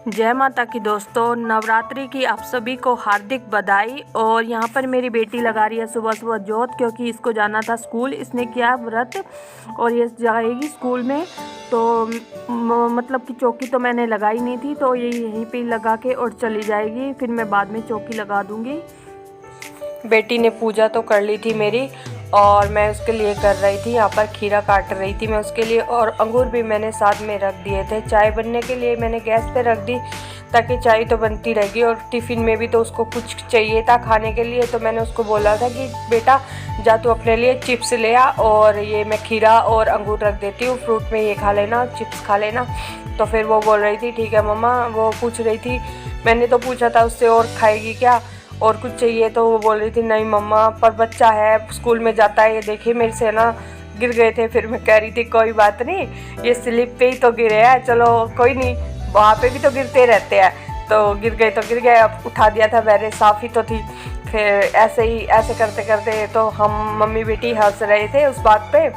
जय माता की दोस्तों, नवरात्रि की आप सभी को हार्दिक बधाई। और यहाँ पर मेरी बेटी लगा रही है सुबह सुबह जोत, क्योंकि इसको जाना था स्कूल। इसने किया व्रत और ये जाएगी स्कूल में। तो मतलब कि चौकी तो मैंने लगाई नहीं थी, तो ये यहीं पे लगा के और चली जाएगी, फिर मैं बाद में चौकी लगा दूँगी। बेटी ने पूजा तो कर ली थी मेरी, और मैं उसके लिए कर रही थी, यहाँ पर खीरा काट रही थी मैं उसके लिए, और अंगूर भी मैंने साथ में रख दिए थे। चाय बनने के लिए मैंने गैस पे रख दी, ताकि चाय तो बनती रहेगी, और टिफ़िन में भी तो उसको कुछ चाहिए था खाने के लिए। तो मैंने उसको बोला था कि बेटा जा तू अपने लिए चिप्स ले आ, और ये मैं खीरा और अंगूर रख देती हूँ, फ्रूट में ये खा लेना, चिप्स खा लेना। तो फिर वो बोल रही थी ठीक है मम्मा। वो पूछ रही थी, मैंने तो पूछा था उससे और खाएगी क्या और कुछ चाहिए, तो वो बोल रही थी नहीं मम्मा, पर बच्चा है स्कूल में जाता है, ये देखिए मेरे से ना गिर गए थे। फिर मैं कह रही थी कोई बात नहीं, ये स्लिप पे ही तो गिरे हैं, चलो कोई नहीं, वहाँ पे भी तो गिरते रहते हैं, तो गिर गए तो गिर गए, अब उठा दिया था, मैंने साफ़ ही तो थी। फिर ऐसे करते करते तो हम मम्मी बेटी हंस रहे थे उस बात पे।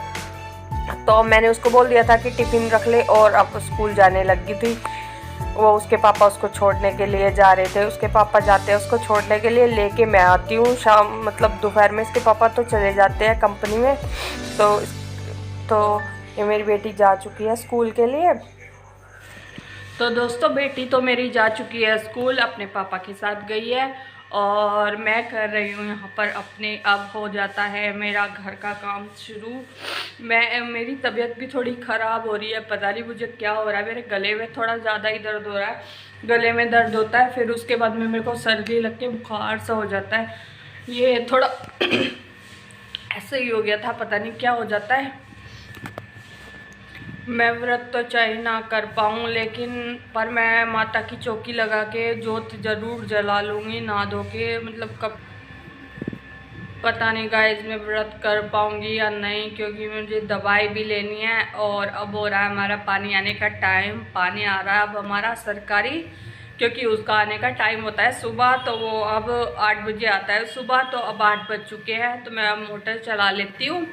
तो मैंने उसको बोल दिया था कि टिफ़िन रख ले, और अब स्कूल जाने लगी थी। वो उसके पापा उसको छोड़ने के लिए जा रहे थे, उसके पापा जाते हैं उसको छोड़ने के लिए, लेके मैं आती हूँ शाम, मतलब दोपहर में। इसके पापा तो चले जाते हैं कंपनी में। तो ये मेरी बेटी जा चुकी है स्कूल के लिए। तो दोस्तों बेटी तो मेरी जा चुकी है स्कूल, अपने पापा के साथ गई है, और मैं कर रही हूँ यहाँ पर अपने, अब हो जाता है मेरा घर का काम शुरू। मेरी तबीयत भी थोड़ी ख़राब हो रही है, पता नहीं मुझे क्या हो रहा है, मेरे गले में थोड़ा ज़्यादा ही दर्द हो रहा है। गले में दर्द होता है, फिर उसके बाद में मेरे को सर्दी लग के बुखार सा हो जाता है। ये थोड़ा ऐसे ही हो गया था, पता नहीं क्या हो जाता है। मैं व्रत तो चाहे ना कर पाऊँ, लेकिन पर मैं माता की चौकी लगा के जोत ज़रूर जला लूँगी नहा धो के। मतलब कब पता नहीं गाइस मैं व्रत कर पाऊँगी या नहीं, क्योंकि मुझे दवाई भी लेनी है। और अब हो रहा है हमारा पानी आने का टाइम, पानी आ रहा है अब हमारा सरकारी, क्योंकि उसका आने का टाइम होता है सुबह, तो वो अब 8 बजे आता है सुबह, तो अब 8 बज चुके हैं, तो मैं अब मोटर चला लेती हूँ।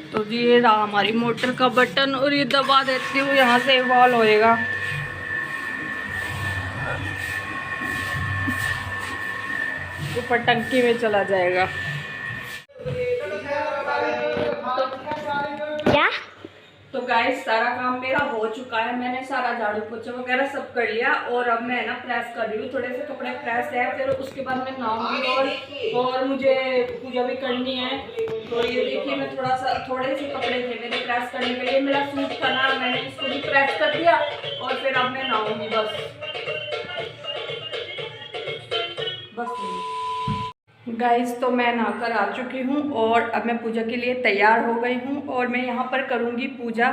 तो ये रहा हमारी मोटर का बटन, और ये दबा देती हूँ, यहाँ से वॉल होएगा। ऊपर टंकी में चला जाएगा। क्या? तो गाइस सारा काम मेरा हो चुका है, मैंने सारा झाड़ू पोछा वगैरह सब कर लिया, और अब मैं ना प्रेस कर रही हूँ, थोड़े से कपड़े प्रेस है, फिर उसके बाद मैं नहाऊंगी, और मुझे पूजा भी करनी है। तो ये देखिए मैं थोड़े से कपड़े थे मेरे प्रेस करने के लिए, मेरा सूट था ना, मैंने इसको भी प्रेस कर दिया, और फिर अब मैं नहाऊंगी बस। गाइस तो मैं नहाकर आ चुकी हूँ, और अब मैं पूजा के लिए तैयार हो गई हूँ, और मैं यहाँ पर करूँगी पूजा।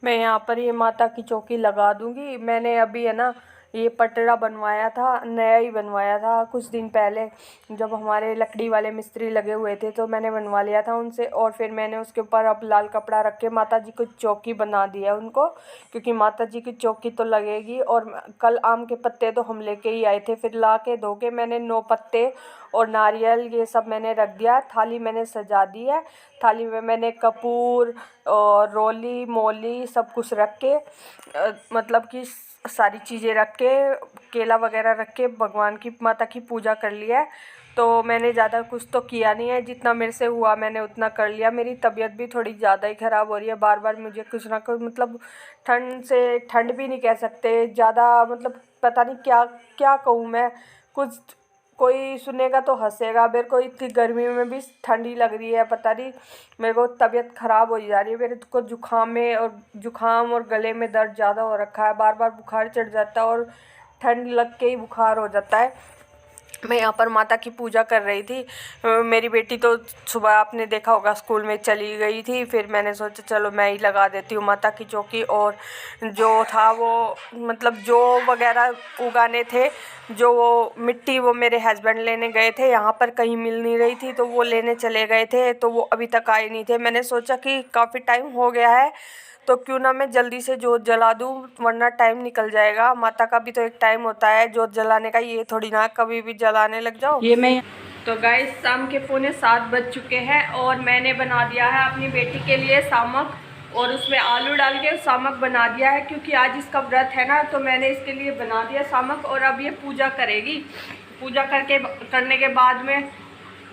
मैं यहाँ पर ये माता की चौकी लगा दूँगी। मैंने अभी है ना ये पटरा बनवाया था, नया ही बनवाया था कुछ दिन पहले, जब हमारे लकड़ी वाले मिस्त्री लगे हुए थे, तो मैंने बनवा लिया था उनसे। और फिर मैंने उसके ऊपर अब लाल कपड़ा रख के माता जी को चौकी बना दिया उनको, क्योंकि माता जी की चौकी तो लगेगी। और कल आम के पत्ते तो हम लेके ही आए थे, फिर ला के धो के मैंने 9 पत्ते और नारियल ये सब मैंने रख दिया। थाली मैंने सजा दी है, थाली में मैंने कपूर और रोली मोली सब कुछ रख के, मतलब कि सारी चीज़ें रख के, केला वगैरह रख के भगवान की माता की पूजा कर लिया है। तो मैंने ज़्यादा कुछ तो किया नहीं है, जितना मेरे से हुआ मैंने उतना कर लिया। मेरी तबीयत भी थोड़ी ज़्यादा ही ख़राब हो रही है, बार बार मुझे कुछ ना कुछ, मतलब ठंड भी नहीं कह सकते ज़्यादा, मतलब पता नहीं क्या क्या कहूँ मैं। कुछ कोई सुनेगा तो हंसेगा, मेरे को इतनी गर्मी में भी ठंडी लग रही है, पता नहीं मेरे को तबीयत ख़राब हो जा रही है। मेरे को जुखाम और गले में दर्द ज़्यादा हो रखा है, बार बार बुखार चढ़ जाता है, और ठंड लग के ही बुखार हो जाता है। मैं यहाँ पर माता की पूजा कर रही थी। मेरी बेटी तो सुबह आपने देखा होगा स्कूल में चली गई थी, फिर मैंने सोचा चलो मैं ही लगा देती हूँ माता की चौकी। और जो था वो, मतलब जो वगैरह उगाने थे, जो वो मिट्टी, वो मेरे हस्बैंड लेने गए थे, यहाँ पर कहीं मिल नहीं रही थी, तो वो लेने चले गए थे, तो वो अभी तक आए नहीं थे। मैंने सोचा कि काफ़ी टाइम हो गया है, तो क्यों ना मैं जल्दी से जोत जला दूँ, वरना टाइम निकल जाएगा। माता का भी तो एक टाइम होता है जोत जलाने का, ये थोड़ी ना कभी भी जलाने लग जाओ। ये मैं तो गाइस शाम के 6:45 बज चुके हैं, और मैंने बना दिया है अपनी बेटी के लिए सामक, और उसमें आलू डाल के सामक बना दिया है, क्योंकि आज इसका व्रत है ना, तो मैंने इसके लिए बना दिया सामक। और अब ये पूजा करेगी, पूजा करने के बाद में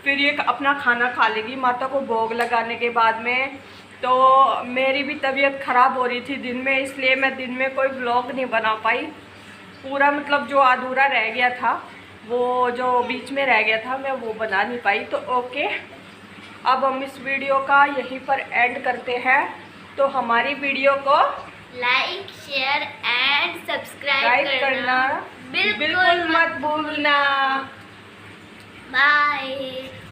फिर ये अपना खाना खा लेगी माता को भोग लगाने के बाद में। तो मेरी भी तबीयत ख़राब हो रही थी दिन में, इसलिए मैं दिन में कोई व्लॉग नहीं बना पाई। पूरा मतलब जो अधूरा रह गया था, वो जो बीच में रह गया था, मैं वो बना नहीं पाई। तो ओके, अब हम इस वीडियो का यहीं पर एंड करते हैं। तो हमारी वीडियो को लाइक, शेयर एंड सब्सक्राइब करना बिल्कुल मत भूलना। बाय।